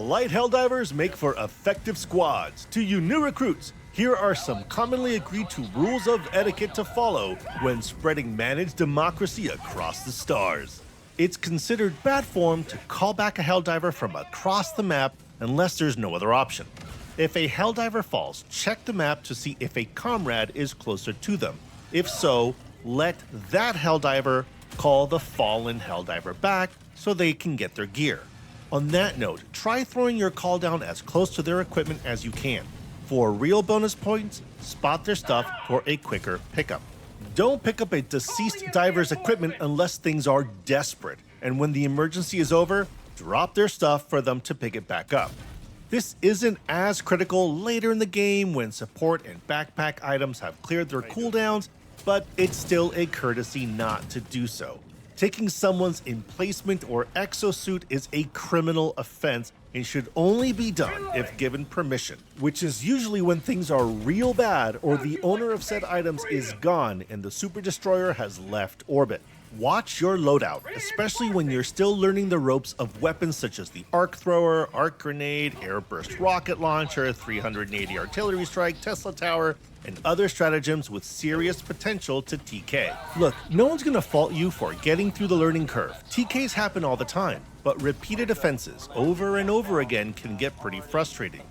Light Helldivers make for effective squads. To you new recruits, here are some commonly agreed to rules of etiquette to follow when spreading managed democracy across the stars. It's considered bad form to call back a Helldiver from across the map unless there's no other option. If a Helldiver falls, check the map to see if a comrade is closer to them. If so, let that Helldiver call the fallen Helldiver back so they can get their gear. On that note, try throwing your call down as close to their equipment as you can. For real bonus points, spot their stuff for a quicker pickup. Don't pick up a deceased diver's equipment unless things are desperate, and when the emergency is over, drop their stuff for them to pick it back up. This isn't as critical later in the game when support and backpack items have cleared their cooldowns, but it's still a courtesy not to do so. Taking someone's emplacement or exosuit is a criminal offense and should only be done if given permission, which is usually when things are real bad or the owner of said items is gone and the super destroyer has left orbit. Watch your loadout, especially when you're still learning the ropes of weapons such as the arc thrower, arc grenade, airburst rocket launcher, 380 artillery strike, Tesla tower, and other stratagems with serious potential to TK. Look, no one's gonna fault you for getting through the learning curve. TKs happen all the time, but repeated offenses over and over again can get pretty frustrating.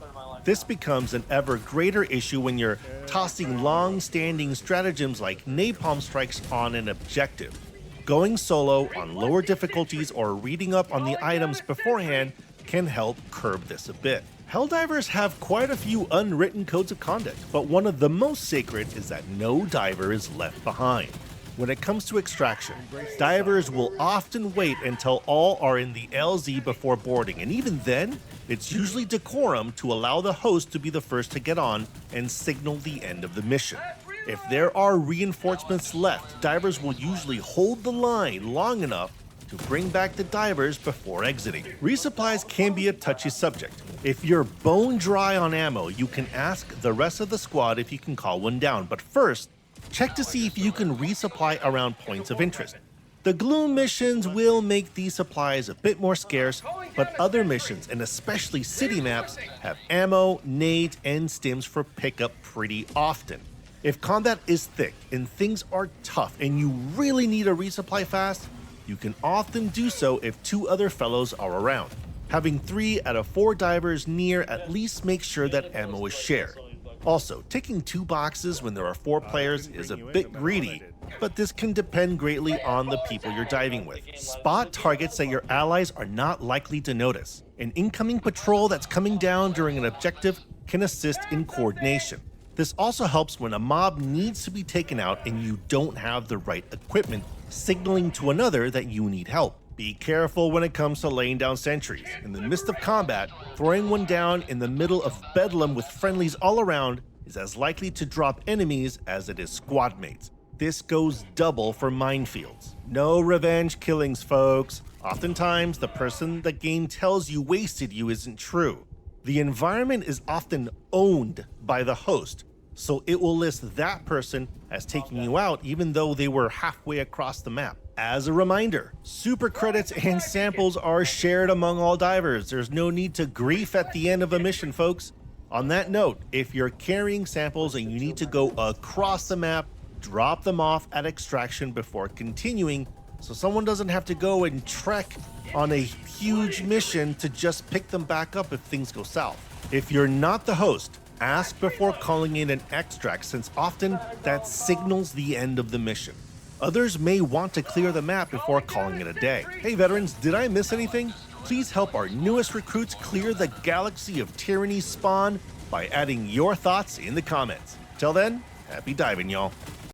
This becomes an ever greater issue when you're tossing long-standing stratagems like napalm strikes on an objective. Going solo on lower difficulties or reading up on the items beforehand can help curb this a bit. Helldivers have quite a few unwritten codes of conduct, but one of the most sacred is that no diver is left behind. When it comes to extraction, divers will often wait until all are in the LZ before boarding, and even then, it's usually decorum to allow the host to be the first to get on and signal the end of the mission. If there are reinforcements left, divers will usually hold the line long enough to bring back the divers before exiting. Resupplies can be a touchy subject. If you're bone dry on ammo, you can ask the rest of the squad if you can call one down, but first, check to see if you can resupply around points of interest. The Gloom missions will make these supplies a bit more scarce, but other missions, and especially city maps, have ammo, nades, and stims for pickup pretty often. If combat is thick and things are tough and you really need a resupply fast, you can often do so if two other fellows are around. Having 3 out of 4 divers near at least makes sure that ammo is shared. Also, taking 2 boxes when there are 4 players is a bit greedy, but this can depend greatly on the people you're diving with. Spot targets that your allies are not likely to notice. An incoming patrol that's coming down during an objective can assist in coordination. This also helps when a mob needs to be taken out and you don't have the right equipment, signaling to another that you need help. Be careful when it comes to laying down sentries. In the midst of combat, throwing one down in the middle of bedlam with friendlies all around is as likely to drop enemies as it is squad mates. This goes double for minefields. No revenge killings, folks. Oftentimes, the person the game tells you wasted you isn't true. The environment is often owned by the host, so it will list that person as taking you out even though they were halfway across the map. As a reminder, super credits and samples are shared among all divers. There's no need to grief at the end of a mission, folks. On that note, if you're carrying samples and you need to go across the map, drop them off at extraction before continuing so someone doesn't have to go and trek on a huge mission to just pick them back up if things go south. If you're not the host, ask before calling in an extract since often that signals the end of the mission. Others may want to clear the map before calling it a day. Hey veterans, did I miss anything? Please help our newest recruits clear the galaxy of tyranny spawn by adding your thoughts in the comments. Till then, happy diving, y'all.